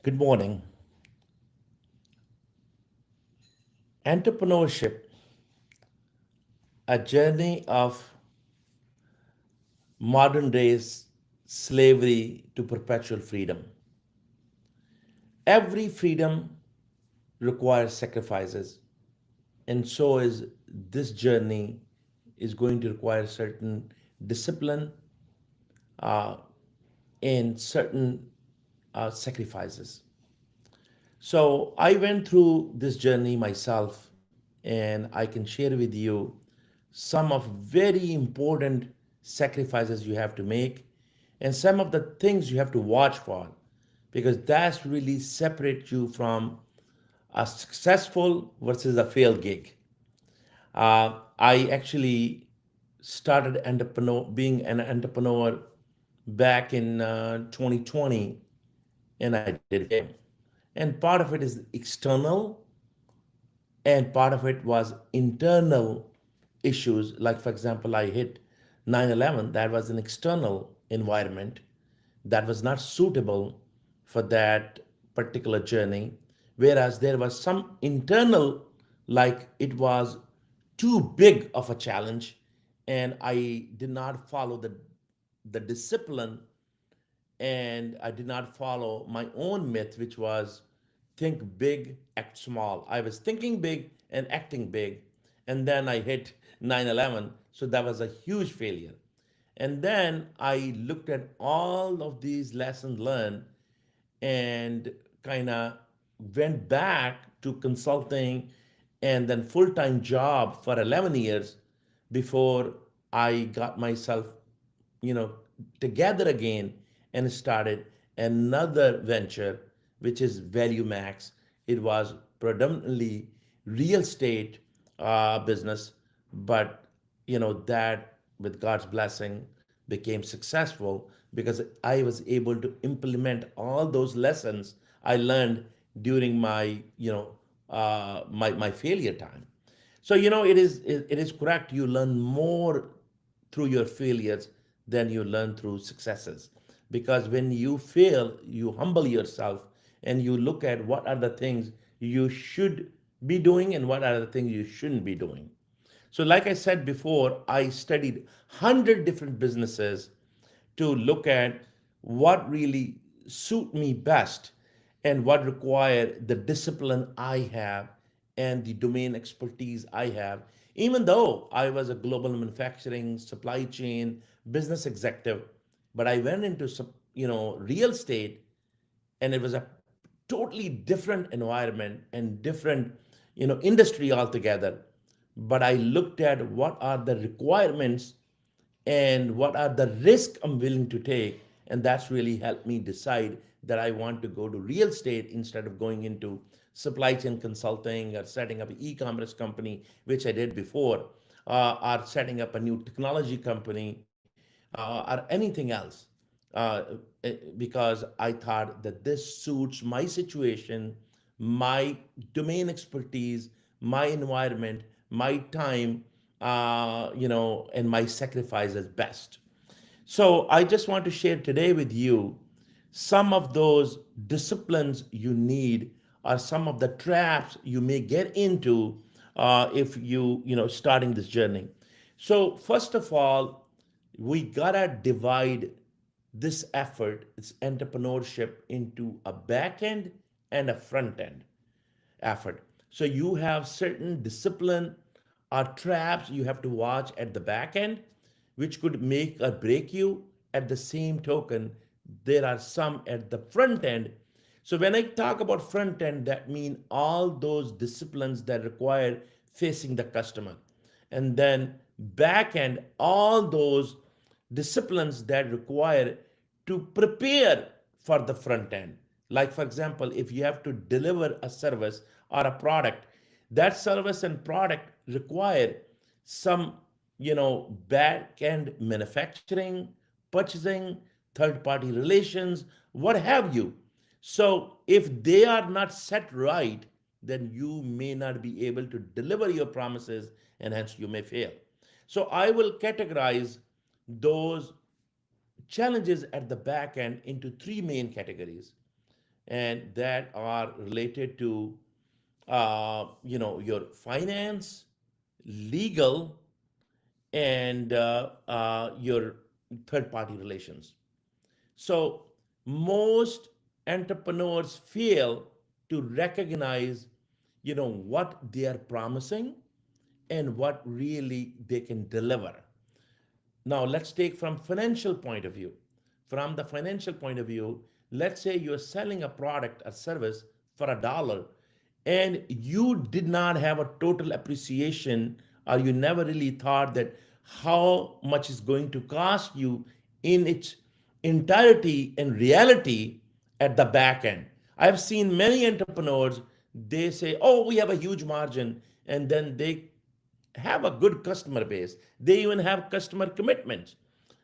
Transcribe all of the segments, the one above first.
Good morning. Entrepreneurship, a journey of modern day slavery to perpetual freedom. Every freedom requires sacrifices, and so is this journey is going to require certain discipline uh, and certain sacrifices. So I went through this journey myself, and I can share with you some of very important sacrifices you have to make and some of the things you have to watch for because that's really separate you from a successful versus a failed gig. I actually started being an entrepreneur back in 2020, and I did fail. And part of it is external, and part of it was internal issues. Like, for example, I hit 9/11. That was an external environment that was not suitable for that particular journey. Whereas there was some internal, like it was too big of a challenge, and I did not follow the discipline, and I did not follow my own myth, which was think big, act small. I was thinking big and acting big, and then I hit 9/11. So that was a huge failure. And then I looked at all of these lessons learned and kind of went back to consulting and then full-time job for 11 years before I got myself, you know, together again and started another venture, which is Value Max. It was predominantly real estate business, but that with God's blessing became successful because I was able to implement all those lessons I learned during my my failure time. So it is correct. You learn more through your failures than you learn through successes. Because when you fail, you humble yourself and you look at what are the things you should be doing and what are the things you shouldn't be doing. So, like I said before, I studied 100 different businesses to look at what really suit me best and what require the discipline I have and the domain expertise I have. Even though I was a global manufacturing supply chain business executive, but I went into real estate, and it was a totally different environment and different industry altogether. But I looked at what are the requirements and what are the risks I'm willing to take, and that's really helped me decide that I want to go to real estate instead of going into supply chain consulting or setting up an e-commerce company, which I did before, or setting up a new technology company, or anything else, uh, because I thought that this suits my situation, my domain expertise, my environment, my time, and my sacrifices best. So I just want to share today with you some of those disciplines you need, or some of the traps you may get into if starting this journey. So first of all, we gotta divide this effort, this entrepreneurship, into a back end and a front end effort. So you have certain discipline or traps you have to watch at the back end, which could make or break you. At the same token, there are some at the front end. So when I talk about front end, that means all those disciplines that require facing the customer. And then back end, all those disciplines that require to prepare for the front end. Like, for example, if you have to deliver a service or a product, that service and product require some, back end manufacturing, purchasing, third party relations, what have you. So, if they are not set right, then you may not be able to deliver your promises and hence you may fail. So, I will categorize those challenges at the back end into three main categories. and that are related to your finance, legal, and your third party relations. So most entrepreneurs fail to recognize, what they are promising and what really they can deliver. Now let's take from financial point of view. From the financial point of view, let's say you're selling a product or service for $1 and you did not have a total appreciation, or you never really thought that how much is going to cost you in its entirety and reality at the back end. I've seen many entrepreneurs, they say, oh, we have a huge margin, and then they have a good customer base. They even have customer commitments.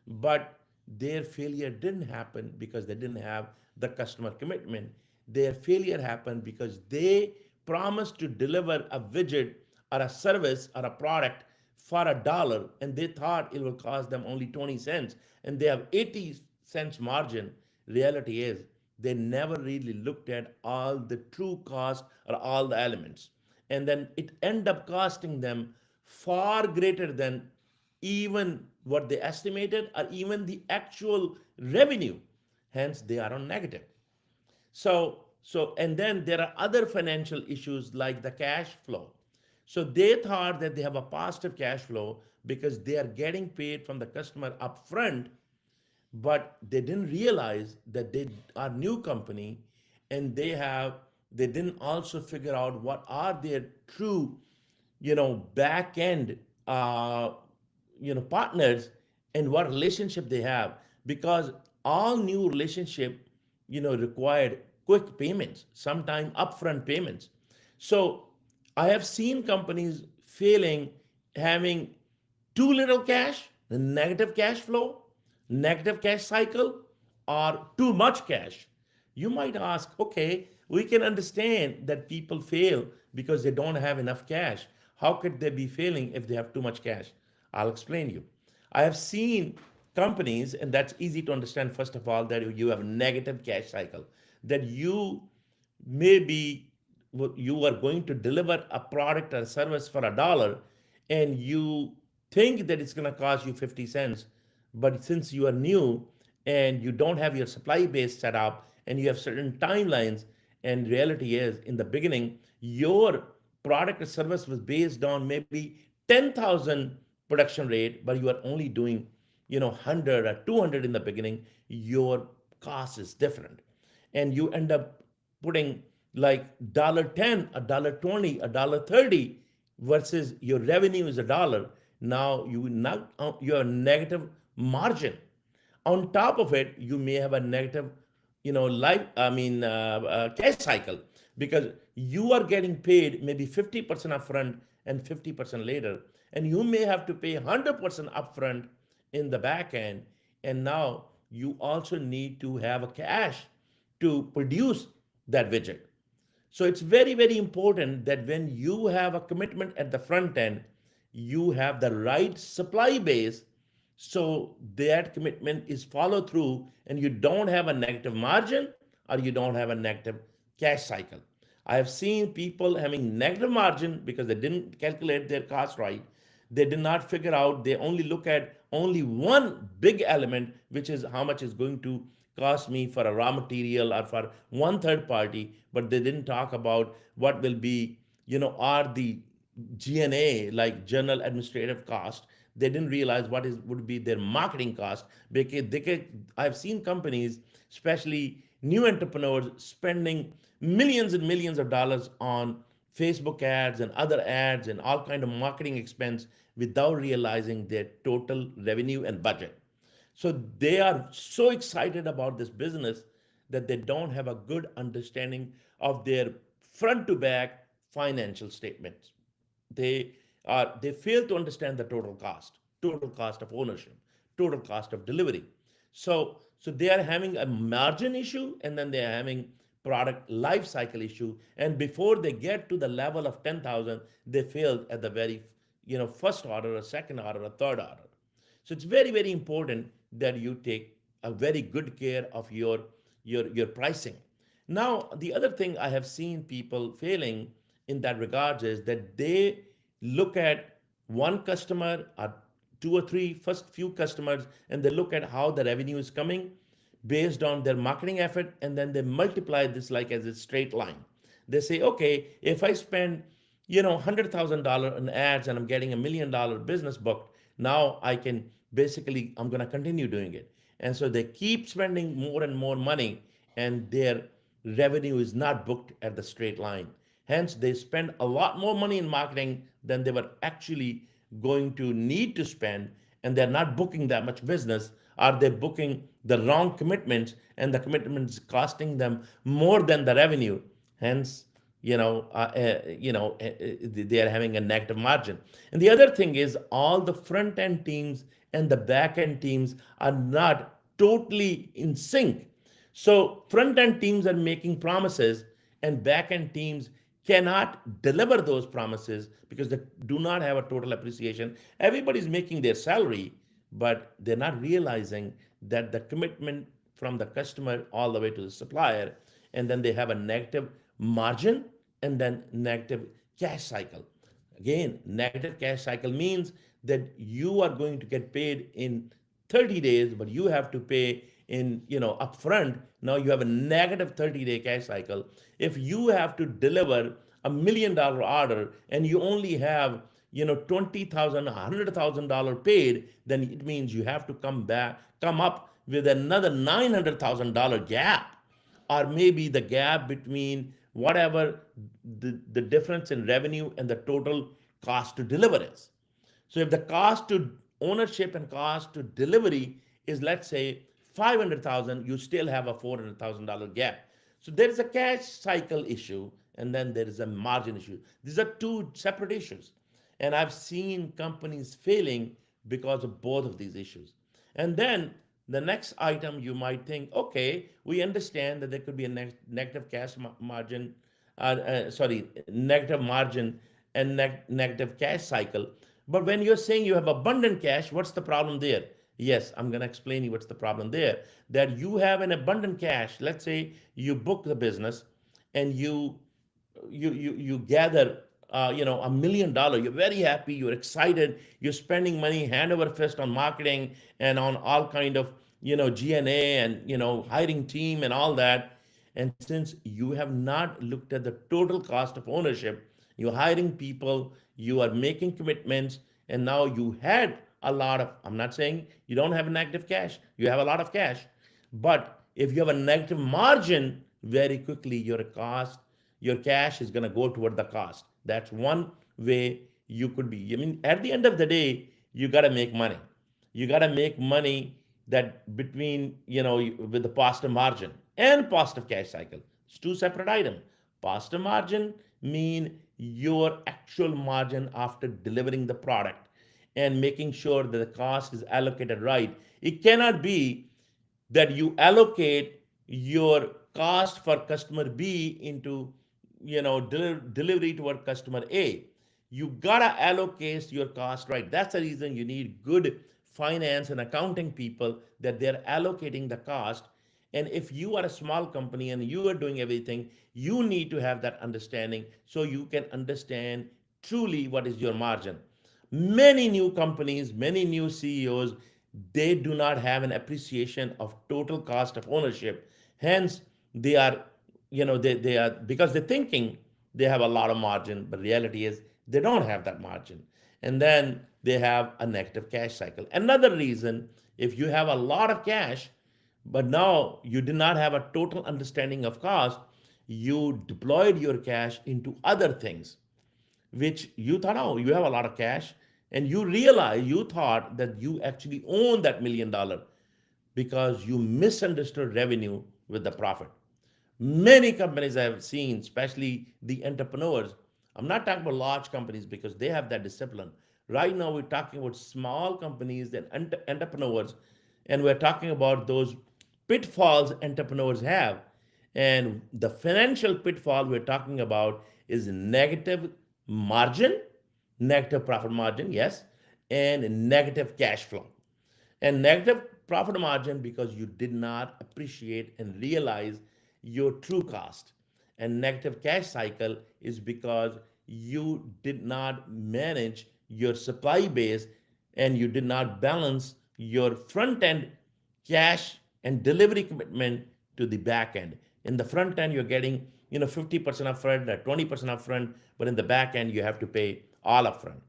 But their failure didn't happen because they didn't have the customer commitment. Their failure happened because they promised to deliver a widget or a service or a product for $1 and they thought it will cost them only 20 cents and they have 80 cents margin. Reality is they never really looked at all the true cost or all the elements, and then it end up costing them far greater than even what they estimated or even the actual revenue. Hence they are on negative. And then there are other financial issues like the cash flow. So they thought that they have a positive cash flow because they are getting paid from the customer upfront, but they didn't realize that they are new company, and they didn't also figure out what are their true, back end, partners, and what relationship they have, because all new relationship, required quick payments, sometime upfront payments. So I have seen companies failing, having too little cash, negative cash flow, negative cash cycle, or too much cash. You might ask, okay, we can understand that people fail because they don't have enough cash. How could they be failing if they have too much cash? I'll explain you. I have seen companies, and that's easy to understand, first of all, that you have a negative cash cycle, that maybe you are going to deliver a product or service for $1 and you think that it's going to cost you 50 cents, but since you are new and you don't have your supply base set up and you have certain timelines, and reality is in the beginning your product or service was based on maybe 10,000 production rate, but you are only doing 100 or 200 in the beginning, your cost is different, and you end up putting like $10, $20, $30 versus your revenue is $1. Now you have negative margin. On top of it, you may have a negative, cash cycle, because you are getting paid maybe 50% upfront and 50% later, and you may have to pay 100% upfront in the back end, and now you also need to have a cash to produce that widget. So it's very, very important that when you have a commitment at the front end, you have the right supply base so that commitment is followed through and you don't have a negative margin or you don't have a negative cash cycle. I have seen people having negative margin because they didn't calculate their cost right. They did not figure out, they only look at only one big element, which is how much is going to cost me for a raw material or for one third party, but they didn't talk about what will be, are the GNA, like general administrative cost. They didn't realize what is would be their marketing cost. Because I've seen companies, especially new entrepreneurs, spending millions and millions of dollars on Facebook ads and other ads and all kind of marketing expense without realizing their total revenue and budget. So they are so excited about this business that they don't have a good understanding of their front to back financial statements. They fail to understand the total cost of ownership, total cost of delivery. So they are having a margin issue, and then they are having product life cycle issue, and before they get to the level of 10,000, they failed at the very first order, or second order, or third order. So it's very, very important that you take a very good care of your pricing. Now, the other thing I have seen people failing in that regards is that they look at one customer or two or three first few customers, and they look at how the revenue is coming based on their marketing effort, and then they multiply this like as a straight line. They say, okay, if I spend $100,000 in ads and I'm getting $1 million business booked, now I can basically, I'm going to continue doing it. And so they keep spending more and more money, and their revenue is not booked at the straight line. Hence, they spend a lot more money in marketing than they were actually going to need to spend, and they're not booking that much business. Are they booking the wrong commitments, and the commitments costing them more than the revenue? Hence, they are having a negative margin. And the other thing is, all the front end teams and the back end teams are not totally in sync. So front end teams are making promises, and back end teams cannot deliver those promises because they do not have a total appreciation. Everybody's making their salary, but they're not realizing that the commitment from the customer all the way to the supplier, and then they have a negative margin and then negative cash cycle. Again, negative cash cycle means that you are going to get paid in 30 days, but you have to pay in upfront. Now you have a negative 30-day cash cycle. If you have to deliver $1 million order and you only have 20,000, $100,000 paid, then it means you have to come up with another $900,000 gap, or maybe the gap between whatever the difference in revenue and the total cost to deliver is. So if the cost to ownership and cost to delivery is, let's say, 500,000, you still have a $400,000 gap. So there is a cash cycle issue, and then there is a margin issue. These are two separate issues. And I've seen companies failing because of both of these issues. And then the next item, you might think, okay, we understand that there could be a negative cash margin, negative margin and negative cash cycle. But when you're saying you have abundant cash, what's the problem there? Yes, I'm going to explain you what's the problem there. That you have an abundant cash. Let's say you book the business, and you gather $1 million. You're very happy, you're excited, you're spending money hand over fist on marketing and on all kind of G&A and hiring team and all that. And since you have not looked at the total cost of ownership, you're hiring people, you are making commitments, and now you had a lot of, I'm not saying you don't have a negative cash, you have a lot of cash, but if you have a negative margin, very quickly your cash is going to go toward the cost. That's one way you could be. I mean, at the end of the day, you got to make money. You got to make money that between, with the positive margin and positive cash cycle. It's two separate items. Positive margin mean your actual margin after delivering the product and making sure that the cost is allocated right. It cannot be that you allocate your cost for customer B into delivery toward customer A. You gotta allocate your cost right. That's the reason you need good finance and accounting people, that they're allocating the cost. And if you are a small company and you are doing everything, you need to have that understanding so you can understand truly what is your margin. Many new companies, many new CEOs, they do not have an appreciation of total cost of ownership. Hence, they are, they are, because they're thinking they have a lot of margin, but reality is they don't have that margin. And then they have a negative cash cycle. Another reason, if you have a lot of cash, but now you did not have a total understanding of cost, you deployed your cash into other things, which you thought, oh, you have a lot of cash, and you thought that you actually own that $1 million because you misunderstood revenue with the profit. Many companies I have seen, especially the entrepreneurs, I'm not talking about large companies because they have that discipline. Right now, we're talking about small companies and entrepreneurs, and we're talking about those pitfalls entrepreneurs have. And the financial pitfall we're talking about is negative margin, negative profit margin, yes, and negative cash flow. And negative profit margin because you did not appreciate and realize your true cost. And negative cash cycle is because you did not manage your supply base and you did not balance your front end cash and delivery commitment to the back end. In the front end, you're getting 50% upfront, 20% upfront, but in the back end, you have to pay all upfront.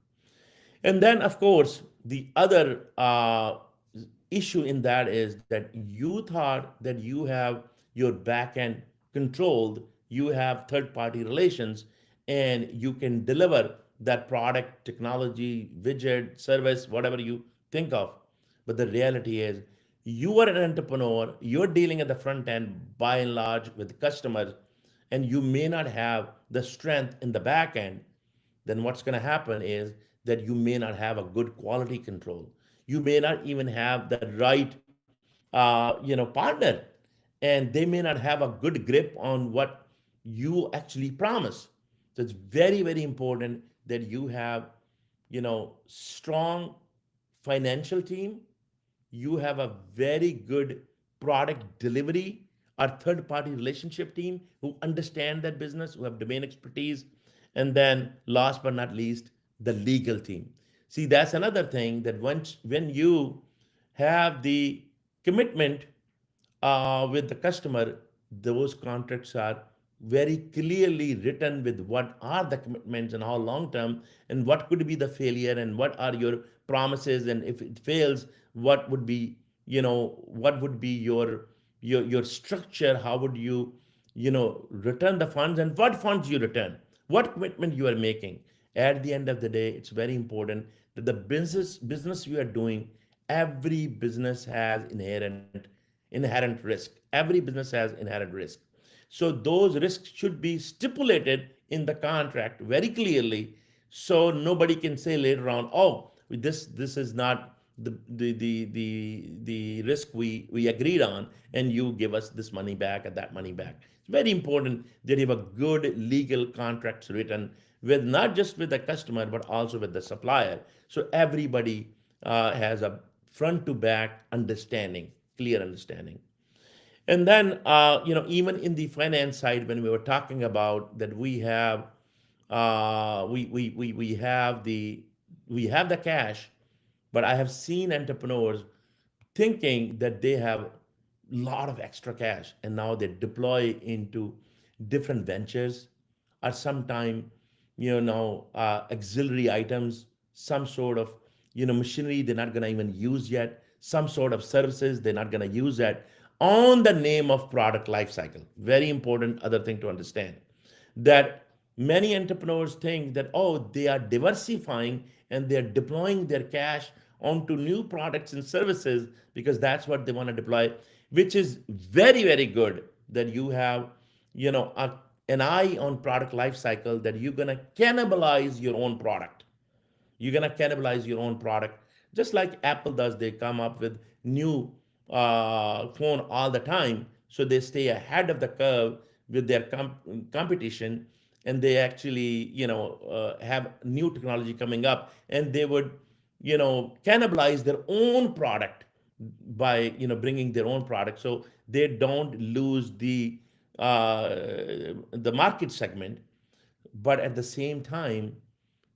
And then, of course, the other issue in that is that you thought that you have your back end controlled, you have third party relations, and you can deliver that product, technology, widget, service, whatever you think of. But the reality is, you are an entrepreneur, you're dealing at the front end by and large with customers, and you may not have the strength in the back end. Then what's going to happen is that you may not have a good quality control. You may not even have the right, partner, and they may not have a good grip on what you actually promise. So it's very, very important that you have, strong financial team, you have a very good product delivery or third party relationship team who understand that business, who have domain expertise, and then last but not least, the legal team. See, that's another thing that once when you have the commitment with the customer, those contracts are very clearly written with what are the commitments and how long term and what could be the failure and what are your promises, and if it fails, what would be, what would be your structure, how would you, return the funds, and what funds you return, what commitment you are making. At the end of the day, it's very important that the business you are doing, every business has inherent risk. Every business has inherent risk. So those risks should be stipulated in the contract very clearly, so nobody can say later on, oh, this is not the risk we agreed on, and you give us this money back and that money back. It's very important that you have a good legal contracts written with not just with the customer but also with the supplier, so everybody has a front to back understanding, clear understanding. And then, even in the finance side, when we were talking about that, we have the cash, but I have seen entrepreneurs thinking that they have a lot of extra cash, and now they deploy into different ventures, or sometime, auxiliary items, some sort of, machinery they're not going to even use yet, some sort of services they're not going to use yet, on the name of product lifecycle. Very important other thing to understand, that many entrepreneurs think that, oh, they are diversifying and they're deploying their cash onto new products and services because that's what they want to deploy, which is very, very good that you have, an eye on product life cycle, that you're going to cannibalize your own product. You're going to cannibalize your own product. Just like Apple does, they come up with new phone all the time. So they stay ahead of the curve with their competition, and they actually, have new technology coming up, and they would, cannibalize their own product by, bringing their own product, so they don't lose the market segment. But at the same time,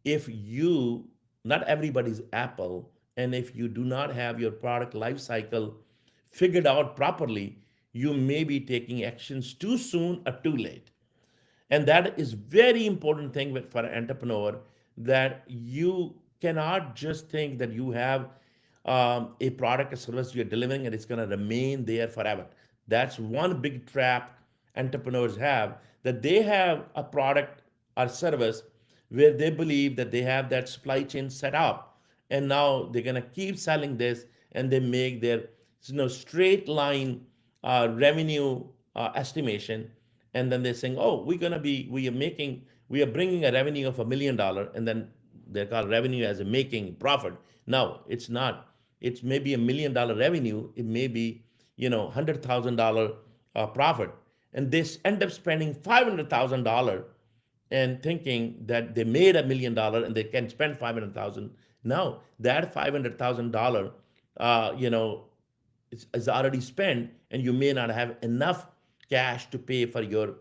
if you, not everybody's Apple, and if you do not have your product life cycle figured out properly, you may be taking actions too soon or too late. And that is very important thing for an entrepreneur, that you cannot just think that you have a product or service you're delivering and it's going to remain there forever. That's one big trap entrepreneurs have, that they have a product or service where they believe that they have that supply chain set up, and now they're going to keep selling this, and they make their, straight line revenue estimation, and then they're saying, oh, we are bringing a revenue of $1 million, and then they call revenue as a making profit. Now it's not. It's maybe $1 million revenue. It may be, $100,000 profit, and they end up spending $500,000 and thinking that they made $1 million and they can spend 500,000. Now that $500,000, is already spent, and you may not have enough cash to pay for your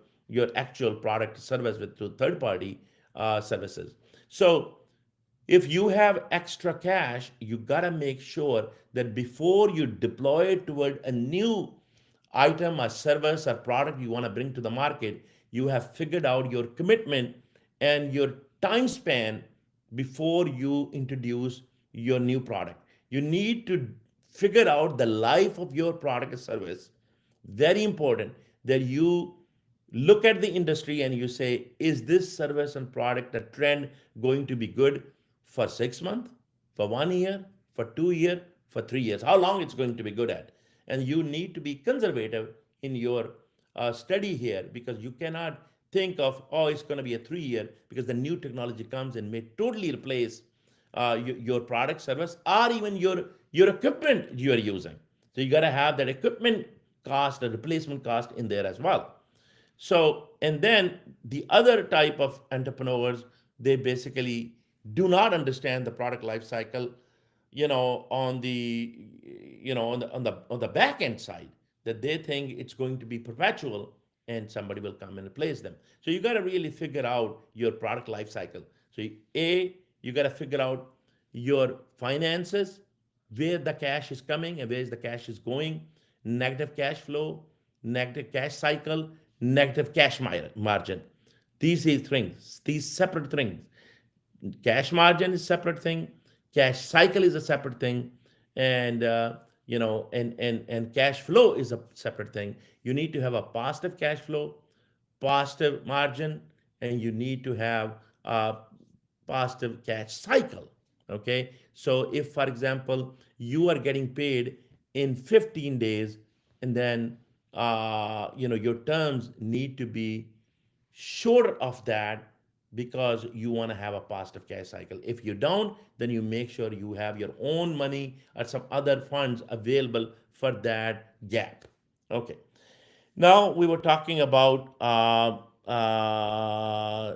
actual product service with through third party services. So if you have extra cash, you gotta make sure that before you deploy it toward a new item or service or product you want to bring to the market, you have figured out your commitment and your time span before you introduce your new product. You need to figure out the life of your product or service. Very important that you look at the industry and you say, is this service and product a trend going to be good for 6 months, for 1 year, for 2 years, for 3 years? How long it's going to be good at? And you need to be conservative in your study here, because you cannot think of, oh, it's going to be a 3 year, because the new technology comes and may totally replace your product service or even your equipment you are using. So you got to have that equipment cost, the replacement cost in there as well. So, and then the other type of entrepreneurs, they basically do not understand the product life cycle, on the, on the back end side, that they think it's going to be perpetual and somebody will come and replace them. So you got to really figure out your product life cycle. So you got to figure out your finances, where the cash is coming and where is the cash is going, negative cash flow, negative cash cycle, negative cash margin. These things, these separate things. Cash margin is a separate thing. Cash cycle is a separate thing, and and cash flow is a separate thing. You need to have a positive cash flow, positive margin, and you need to have a positive cash cycle. Okay, so if, for example, you are getting paid in 15 days, and then your terms need to be short of that, because you want to have a positive cash cycle. If you don't, then you make sure you have your own money or some other funds available for that gap. Okay. Now we were talking about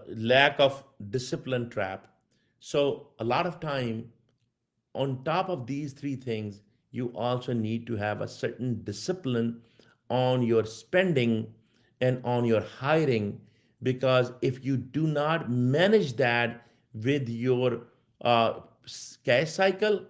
lack of discipline trap. So a lot of time, on top of these three things, you also need to have a certain discipline on your spending and on your hiring, because if you do not manage that with your uh, cash cycle,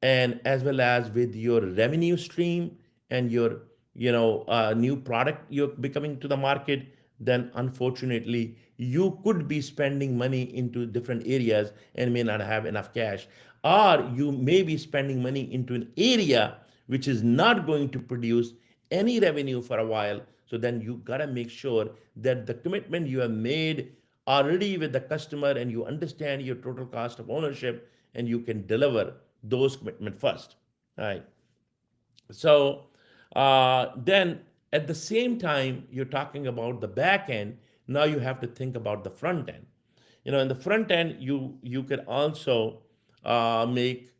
and as well as with your revenue stream and your new product you're becoming to the market, then unfortunately you could be spending money into different areas and may not have enough cash, or you may be spending money into an area which is not going to produce any revenue for a while. So then you got to make sure that the commitment you have made already with the customer, and you understand your total cost of ownership, and you can deliver those commitment first. All right. So then at the same time, you're talking about the back end. Now you have to think about the front end. In the front end, you can also make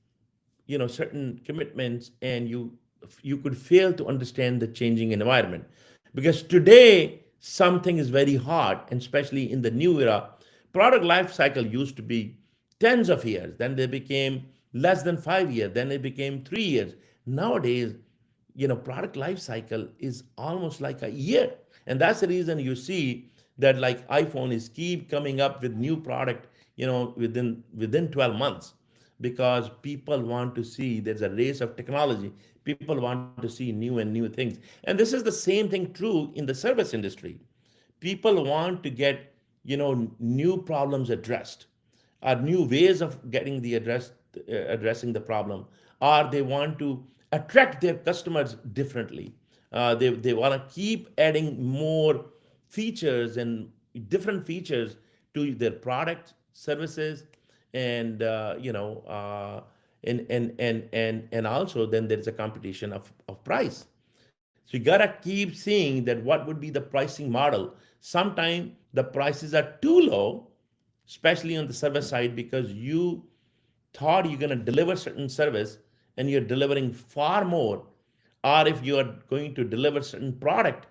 certain commitments, and you could fail to understand the changing environment, because today something is very hard, and especially in the new era, product life cycle used to be tens of years, then they became less than 5 years, then it became 3 years. Nowadays, product life cycle is almost like a year, and that's the reason you see that, like, iPhone is keep coming up with new product within 12 months, because people want to see, there's a race of technology. People want to see new things. And this is the same thing true in the service industry. People want to get new problems addressed, or new ways of getting the addressing the problem, or they want to attract their customers differently. They want to keep adding more features and different features to their product services, and and also then there is a competition of price. So you gotta keep seeing that what would be the pricing model. Sometimes the prices are too low, especially on the service side, because you thought you're going to deliver certain service and you're delivering far more. Or if you are going to deliver certain product,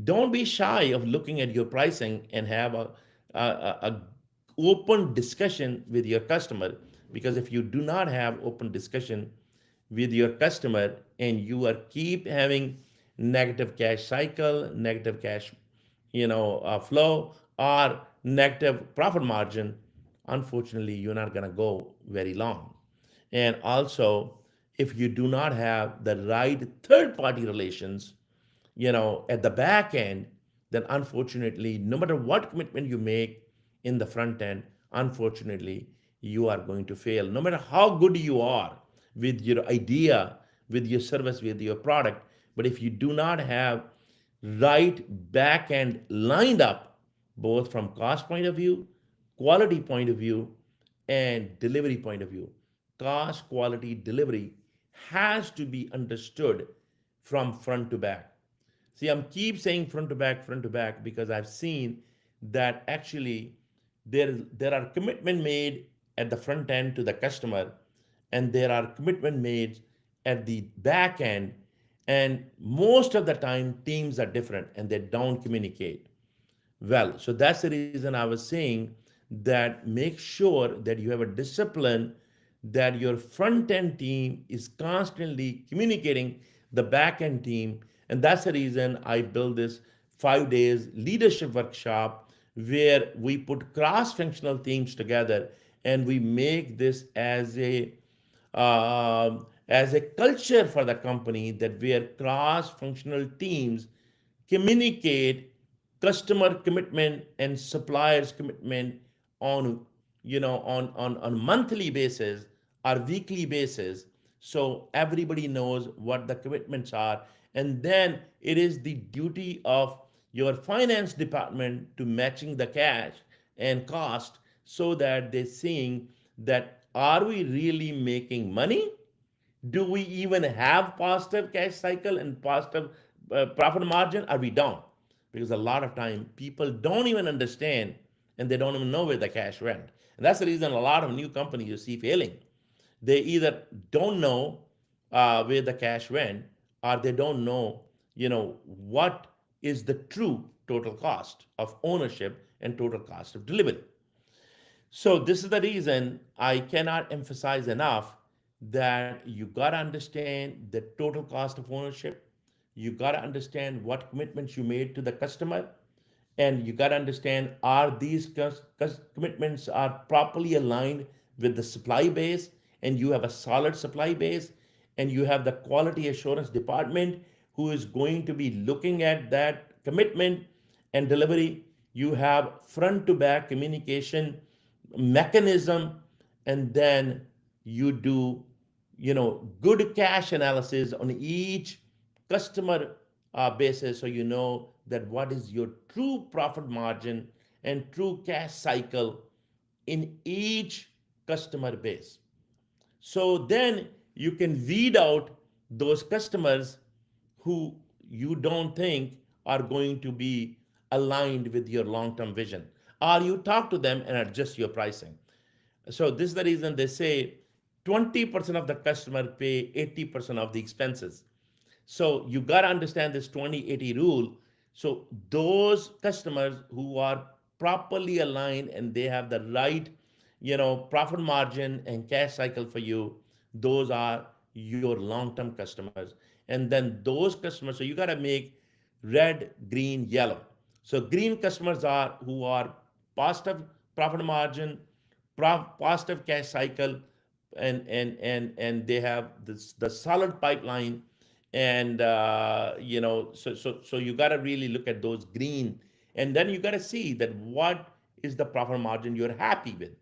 don't be shy of looking at your pricing and have a open discussion with your customer. Because if you do not have open discussion with your customer, and you are keep having negative cash cycle, negative cash, flow, or negative profit margin, unfortunately, you're not going to go very long. And also, if you do not have the right third party relations, at the back end, then unfortunately, no matter what commitment you make in the front end, unfortunately, you are going to fail. No matter how good you are with your idea, with your service, with your product, but if you do not have right back end lined up, both from cost point of view, quality point of view, and delivery point of view, cost, quality, delivery has to be understood from front to back. See, I'm keep saying front to back because I've seen that actually there are commitment made at the front end to the customer, and there are commitment made at the back end, and most of the time teams are different and they don't communicate well. So that's the reason I was saying that make sure that you have a discipline, that your front end team is constantly communicating the back end team. And that's the reason I built this 5 days leadership workshop where we put cross functional teams together and we make this as a culture for the company, that where cross functional teams communicate customer commitment and suppliers commitment on on monthly basis or weekly basis, so everybody knows what the commitments are. And then it is the duty of your finance department to matching the cash and cost, so that they're seeing that are we really making money, do we even have positive cash cycle and positive profit margin, or we don't? Because a lot of time people don't even understand, and they don't even know where the cash went. And that's the reason a lot of new companies you see failing. They either don't know where the cash went, or they don't know what is the true total cost of ownership and total cost of delivery. So this is the reason I cannot emphasize enough that you got to understand the total cost of ownership. You got to understand what commitments you made to the customer, and you got to understand are these commitments are properly aligned with the supply base, and you have a solid supply base, and you have the quality assurance department who is going to be looking at that commitment and delivery. You have front to back communication mechanism, and then you do good cash analysis on each customer basis, so you know that what is your true profit margin and true cash cycle in each customer base. So then you can weed out those customers who you don't think are going to be aligned with your long term vision. Or you talk to them and adjust your pricing. So this is the reason they say 20% of the customer pay 80% of the expenses. So you got to understand this 20/80 rule. So those customers who are properly aligned and they have the right, profit margin and cash cycle for you, those are your long-term customers. And then those customers, so you got to make red, green, yellow. So green customers are who are positive profit margin, positive cash cycle, and they have the solid pipeline, and so you got to really look at those green, and then you got to see that what is the profit margin you're happy with.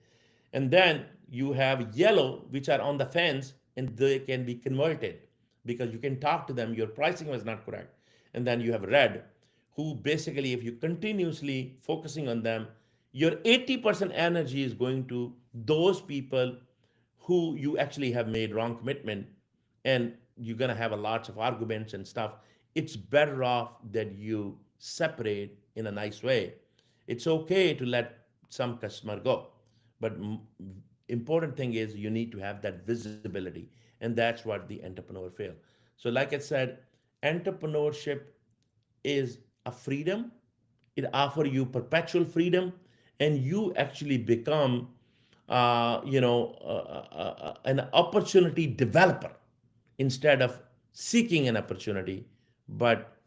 And then you have yellow, which are on the fence, and they can be converted because you can talk to them, your pricing was not correct. And then you have red, who basically, if you continuously focusing on them, your 80% energy is going to those people who you actually have made wrong commitment, and you're going to have a lots of arguments and stuff. It's better off that you separate in a nice way. It's okay to let some customer go, but important thing is you need to have that visibility, and that's what the entrepreneur fail. So like I said, entrepreneurship is a freedom. It offers you perpetual freedom, and you actually become, an opportunity developer instead of seeking an opportunity. but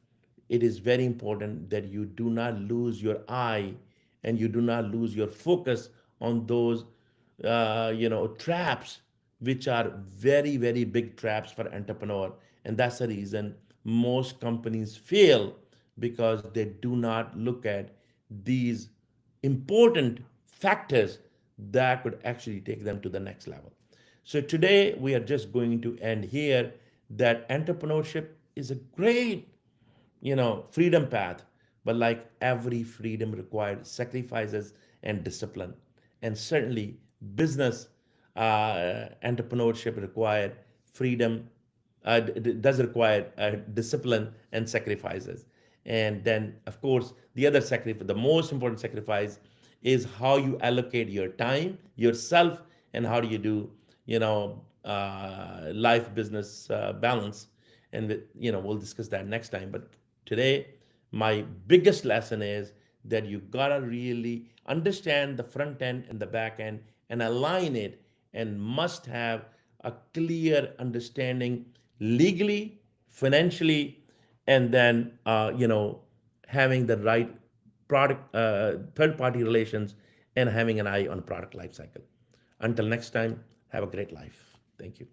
it is very important that you do not lose your eye and you do not lose your focus on those traps, which are very very big traps for entrepreneur. And that's the reason most companies fail, because they do not look at these important factors that could actually take them to the next level. So today we are just going to end here, that entrepreneurship is a great freedom path, but like every freedom required sacrifices and discipline. And certainly business entrepreneurship required freedom, does require discipline and sacrifices. And then of course the other sacrifice, the most important sacrifice, is how you allocate your time yourself, and how do you do life business balance. And we'll discuss that next time. But today my biggest lesson is that you gotta really understand the front end and the back end and align it, and must have a clear understanding legally, financially, and then having the right product, third party relations, and having an eye on product life cycle. Until next time, have a great life. Thank you.